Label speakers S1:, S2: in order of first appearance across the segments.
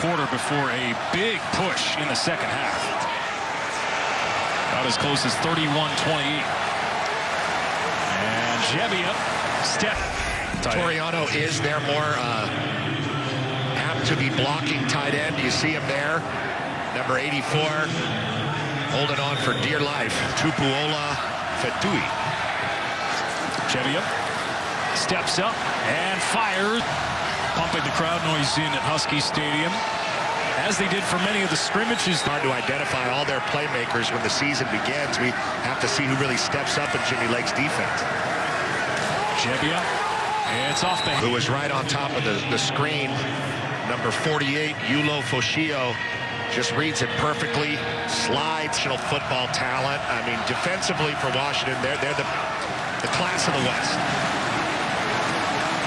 S1: quarter before a big push in the second half. Got as close as 31-28. And Jebbia step.
S2: Toriano is their more apt to be blocking tight end. You see him there, number 84, holding on for dear life, Tupuola-Fetui.
S1: Jebbia steps up and fires, pumping the crowd noise in at Husky Stadium, as they did for many of the scrimmages.
S2: Hard to identify all their playmakers when the season begins. We have to see who really steps up in Jimmy Lake's defense.
S1: Jebbia, it's off the...
S2: Who was right on top of the screen. Number 48, Yulo Foshio, just reads it perfectly. Slides, football talent. I mean, defensively for Washington, they're the class of the West.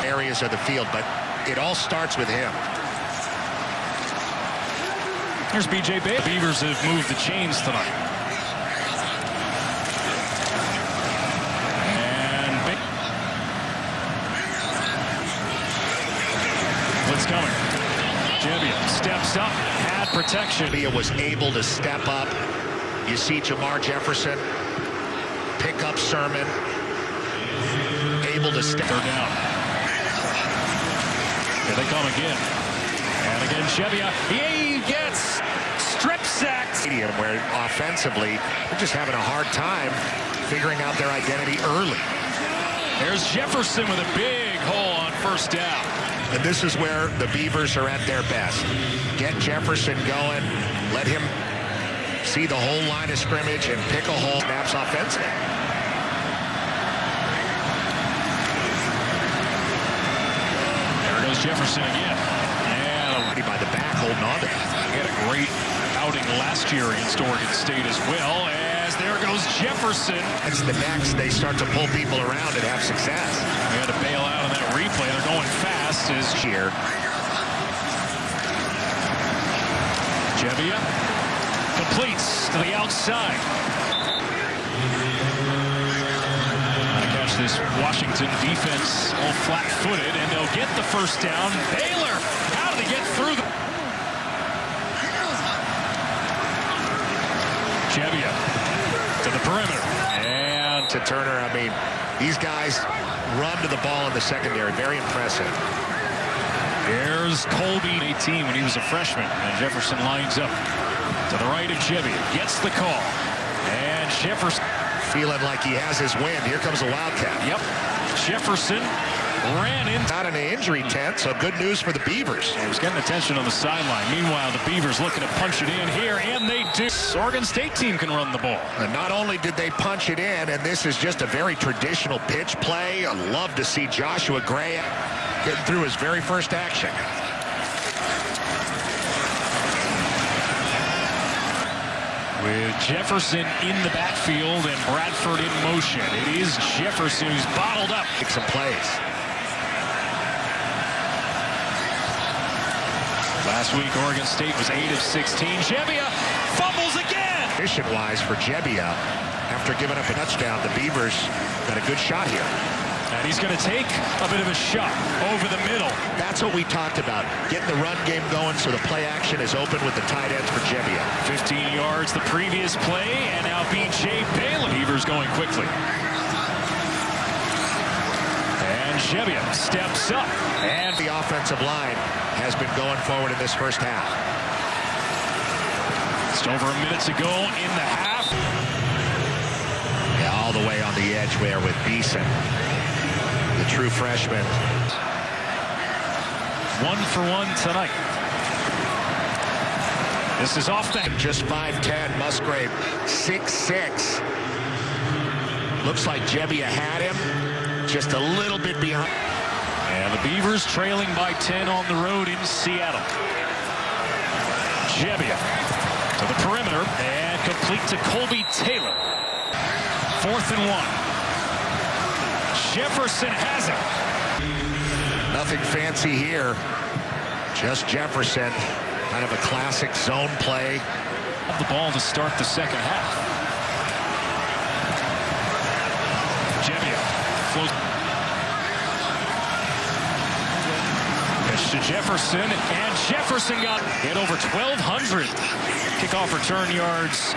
S2: Areas of the field, but it all starts with him.
S1: Here's B.J. Bailey. The Beavers have moved the chains tonight. And blitz coming. Jebbia steps up, had protection.
S2: Jebbia was able to step up. You see Jermar Jefferson pick up Sermon. Able to step
S1: down. Here they come again. And again, Jebbia. He gets strip sacked.
S2: Where offensively, they're just having a hard time figuring out their identity early.
S1: There's Jefferson with a big hole on first down.
S2: And this is where the Beavers are at their best. Get Jefferson going. Let him see the whole line of scrimmage and pick a hole. Snaps offensively.
S1: Jefferson again. And
S2: by the back, holding on to it.
S1: He had a great outing last year against Oregon State as well, as there goes Jefferson.
S2: It's the next. They start to pull people around and have success.
S1: They had to bail out on that replay. They're going fast as
S2: here.
S1: Jebbia completes to the outside. This Washington defense all flat-footed, and they'll get the first down. Baylor, how do they get through? Jebbia to the perimeter. And
S2: to Turner, I mean, these guys run to the ball in the secondary. Very impressive.
S1: There's Colby, 18, when he was a freshman. And Jefferson lines up to the right of Jebbia. Gets the call. And Jefferson...
S2: feeling like he has his wind. Here comes the Wildcat.
S1: Yep. Jefferson ran in.
S2: Not in an injury tent, so good news for the Beavers.
S1: He was getting attention on the sideline. Meanwhile, the Beavers looking to punch it in here, and they do. Oregon State team can run the ball.
S2: And not only did they punch it in, and this is just a very traditional pitch play. I'd love to see Joshua Gray getting through his very first action.
S1: With Jefferson in the backfield and Bradford in motion. It is Jefferson who's bottled up.
S2: Make some plays.
S1: Last week, Oregon State was 8 of 16. Jebbia fumbles again.
S2: Mission-wise for Jebbia, after giving up a touchdown, the Beavers got a good shot here.
S1: And he's going to take a bit of a shot over the middle.
S2: That's what we talked about. Getting the run game going so the play action is open with the tight ends for Jebbia.
S1: 15 yards the previous play, and now B.J. Bailey. Beavers going quickly. And Jebbia steps up.
S2: And the offensive line has been going forward in this first half.
S1: Just over a minute to go in the half.
S2: Yeah, all the way on the edge there with Beeson. The true freshman.
S1: 1 for 1 tonight. This is off the...
S2: Just 5'10", Musgrave, 6'6". Looks like Jebbia had him, just a little bit behind.
S1: And the Beavers trailing by 10 on the road in Seattle. Jebbia to the perimeter and complete to Colby Taylor. 4th and 1. Jefferson has it.
S2: Nothing fancy here. Just Jefferson. Kind of a classic zone play.
S1: The ball to start the second half. Jebbia flows. Pitch to Jefferson, and Jefferson got hit over 1,200 kickoff return yards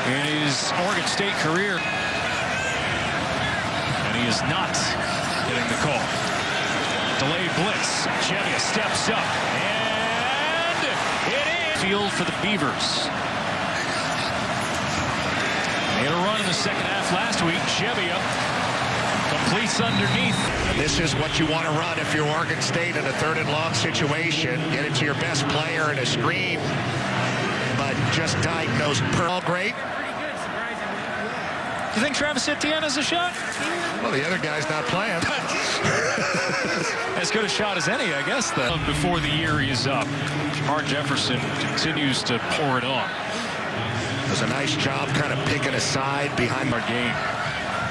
S1: in his Oregon State career. And he is not getting the call. Delayed blitz. Jebbia steps up, and it is field for the Beavers. Made a run in the second half last week. Jebbia completes underneath.
S2: This is what you want to run if you're Oregon State in a 3rd and long situation. Get it to your best player in a screen, but just diagnosed all great.
S1: You think Travis Etienne has a shot?
S2: Well, the other guy's not playing.
S1: As good a shot as any, I guess, though. Before the year is up, Jermar Jefferson continues to pour it on.
S2: Does a nice job kind of picking a side behind
S1: our game.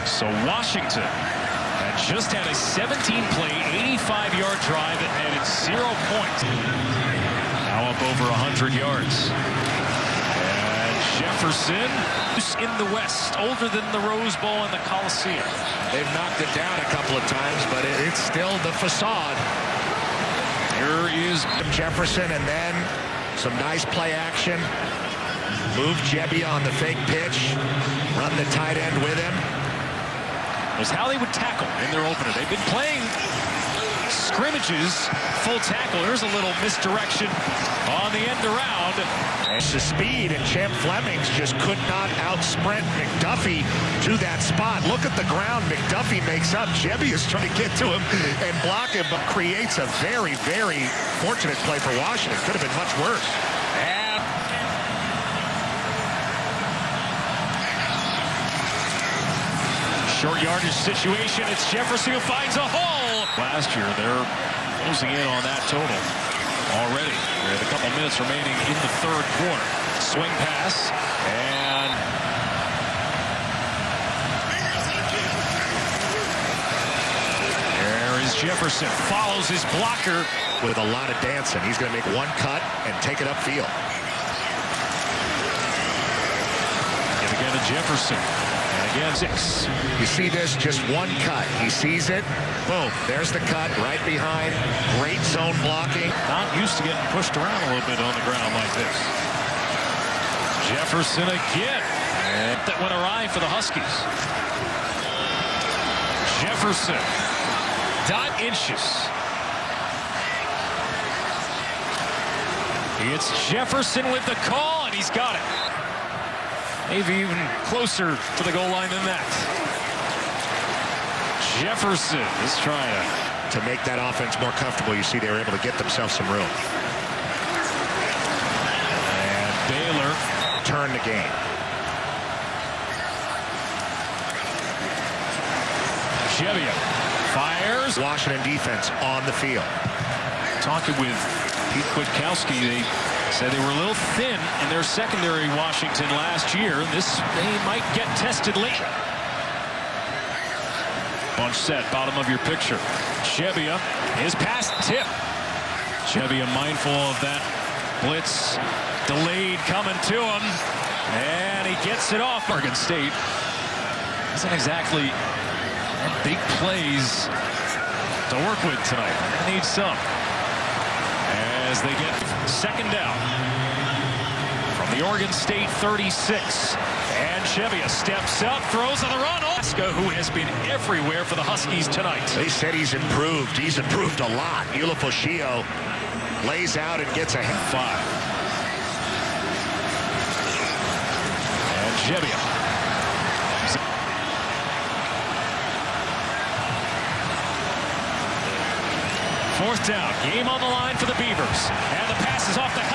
S1: So Washington had just had a 17-play, 85-yard drive that netted 0 points. Now up over 100 yards. And Jefferson in the West, older than the Rose Bowl and the Coliseum.
S2: They've knocked it down a couple of times, but it's still the facade.
S1: Here is
S2: Jefferson, and then some nice play action. Move Jebbia on the fake pitch. Run the tight end with him.
S1: Was how they would tackle in their opener. They've been playing scrimmages, full tackle. Here's a little misdirection on the end around.
S2: It's the speed, and Champ Flemings just could not out-sprint McDuffie to that spot. Look at the ground McDuffie makes up. Jebbia is trying to get to him and block him, but creates a very, very fortunate play for Washington. Could have been much worse.
S1: And short yardage situation. It's Jefferson who finds a hole. Last year, they're closing in on that total already. We have a couple minutes remaining in the 3rd quarter. Swing pass, and there is Jefferson. Follows his blocker
S2: with a lot of dancing. He's going to make one cut and take it upfield.
S1: And again to Jefferson. Again, 6.
S2: You see this, just one cut. He sees it. Boom. There's the cut right behind. Great zone blocking.
S1: Not used to getting pushed around a little bit on the ground like this. Jefferson again. And that went awry for the Huskies. Jefferson. .inches. It's Jefferson with the call, and he's got it. Maybe even closer to the goal line than that. Jefferson is trying
S2: to make that offense more comfortable. You see they were able to get themselves some room.
S1: And Baylor
S2: turned the game.
S1: Jebbia fires.
S2: Washington defense on the field.
S1: Talking with Pete Kwiatkowski, they said they were a little thin in their secondary, Washington, last year. They might get tested late. Bunch set, bottom of your picture. Jebbia, his pass tip. Jebbia mindful of that blitz. Delayed coming to him. And he gets it off. Oregon State isn't exactly big plays to work with tonight. They need some. As they get 2nd down from the Oregon State 36. And Jebbia steps up, throws on the run. Alaska, who has been everywhere for the Huskies tonight.
S2: They said he's improved. He's improved a lot. Ulofoshio lays out and gets a
S1: 5. And Jebbia. 4th down. Game on the line for the Beavers. And the pass is off the